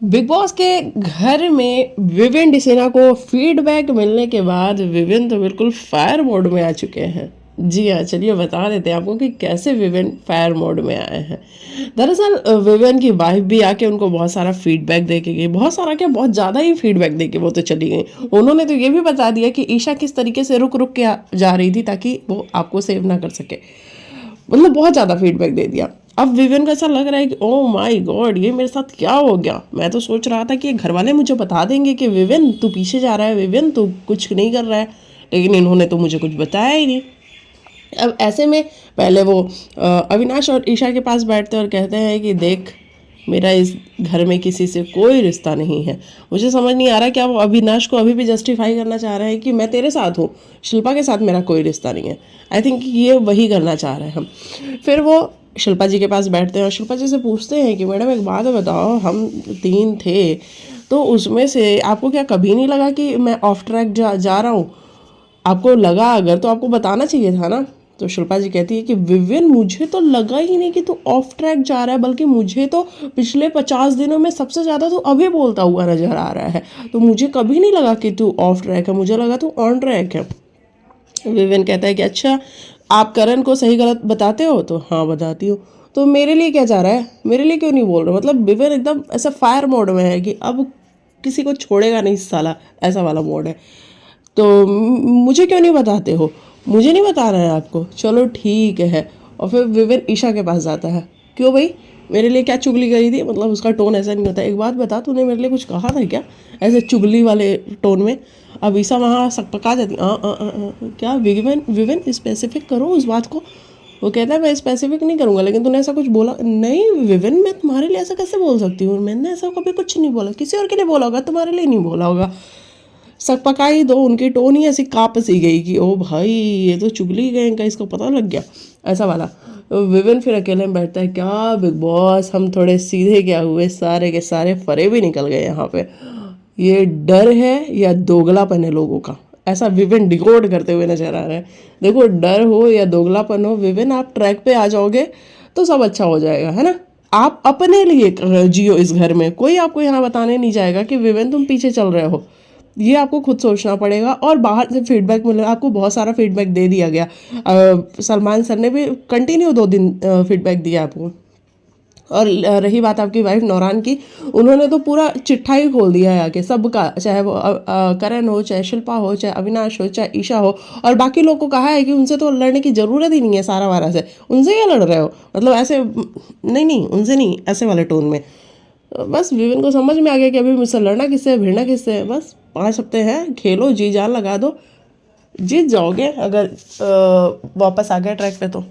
Big boss के घर में विविन डिसेना को फीडबैक मिलने के बाद विविन तो बिल्कुल फायर मोड में आ चुके हैं। जी हाँ, चलिए बता देते हैं आपको कि कैसे विविन फायर मोड में आए हैं। दरअसल विविन की वाइफ भी आके उनको बहुत सारा फीडबैक दे के गई, बहुत सारा क्या, बहुत ज़्यादा ही फीडबैक दे के वो तो चली गई। उन्होंने तो ये भी बता दिया कि ईशा किस तरीके से रुक रुक के जा रही थी ताकि वो आपको सेव ना कर सके। मतलब बहुत ज़्यादा फीडबैक दे दिया। अब विविन को ऐसा लग रहा है कि ओ माय गॉड, ये मेरे साथ क्या हो गया। मैं तो सोच रहा था कि घर वाले मुझे बता देंगे कि विविन तू पीछे जा रहा है, विविन तू कुछ नहीं कर रहा है, लेकिन इन्होंने तो मुझे कुछ बताया ही नहीं। अब ऐसे में पहले वो अविनाश और ईशा के पास बैठते हैं और कहते हैं कि देख, मेरा इस घर में किसी से कोई रिश्ता नहीं है। मुझे समझ नहीं आ रहा क्या वो अविनाश को अभी भी जस्टिफाई करना चाह रहे हैं कि मैं तेरे साथ हूँ, शिल्पा के साथ मेरा कोई रिश्ता नहीं है। आई थिंक ये वही करना चाह रहे हैं हम। फिर वो शिल्पा जी के पास बैठते हैं और शिल्पा जी से पूछते हैं कि मैडम एक बात बताओ, हम 3 थे तो उसमें से आपको क्या कभी नहीं लगा कि मैं ऑफ ट्रैक जा रहा हूँ? आपको लगा अगर तो आपको बताना चाहिए था ना। तो शिल्पा जी कहती है कि विविन, मुझे तो लगा ही नहीं कि तू ऑफ ट्रैक जा रहा है, बल्कि मुझे तो पिछले 50 दिनों में सबसे ज़्यादा तू अभी बोलता हुआ नजर आ रहा है। तो मुझे कभी नहीं लगा कि तू ऑफ ट्रैक है, मुझे लगा तू ऑन ट्रैक है। विविन कहता है कि अच्छा, आप करण को सही गलत बताते हो? तो हाँ, बताती हूँ। तो मेरे लिए क्या जा रहा है, मेरे लिए क्यों नहीं बोल रहा? मतलब विविन एकदम ऐसा फायर मोड में है कि अब किसी को छोड़ेगा नहीं साला, ऐसा वाला मोड है। तो मुझे क्यों नहीं बताते हो? मुझे नहीं बता रहा है आपको? चलो ठीक है। और फिर विविन ईशा के पास जाता है। क्यों भाई, मेरे लिए क्या चुगली करी थी? मतलब उसका टोन ऐसा नहीं होता। एक बात बता, तूने मेरे लिए कुछ कहा था क्या ऐसे चुगली वाले टोन में? अब ईशा वहाँ सकपका जाती, क्या विविन, विविन स्पेसिफिक करो उस बात को। वो कहता है मैं स्पेसिफिक नहीं करूँगा, लेकिन तूने ऐसा कुछ बोला नहीं विविन, मैं तुम्हारे लिए ऐसा कैसे बोल सकती हूँ? मैंने ऐसा कभी कुछ नहीं बोला, किसी और के लिए बोला होगा, तुम्हारे लिए नहीं बोला होगा। सकपका ही दो, उनकी टोन ही ऐसी काँप सी गई कि ओ भाई, ये तो चुगली गए इनका, इसको पता लग गया, ऐसा वाला। विविन फिर अकेले में बैठता है, क्या बिग बॉस, हम थोड़े सीधे क्या हुए, सारे के सारे फरे भी निकल गए यहाँ पे। ये डर है या दोगलापन है लोगों का, ऐसा विविन डिकोड करते हुए नजर आ रहा है। देखो, डर हो या दोगलापन हो विविन, आप ट्रैक पे आ जाओगे तो सब अच्छा हो जाएगा, है ना। आप अपने लिए जियो इस घर में, कोई आपको यहाँ बताने नहीं जाएगा कि विविन तुम पीछे चल रहे हो। ये आपको खुद सोचना पड़ेगा। और बाहर से फीडबैक मिलेगा आपको, बहुत सारा फीडबैक दे दिया गया। सलमान सर ने भी कंटिन्यू 2 दिन फीडबैक दिया आपको। और रही बात आपकी वाइफ नौरान की, उन्होंने तो पूरा चिट्ठा ही खोल दिया है आके सबका, चाहे वो करण हो, चाहे शिल्पा हो, चाहे अविनाश हो, चाहे ईशा हो। और बाकी लोग को कहा है कि उनसे तो लड़ने की ज़रूरत ही नहीं है, सारा वारा से उनसे क्या लड़ रहे हो, मतलब ऐसे नहीं नहीं, उनसे नहीं, ऐसे वाले टोन में। बस विविन को समझ में आ गया कि अभी मुझसे लड़ना किससे है, भिड़ना किससे है। बस 5 हफ्ते हैं, खेलो, जी जान लगा दो, जीत जाओगे अगर वापस आ गए ट्रैक पे तो।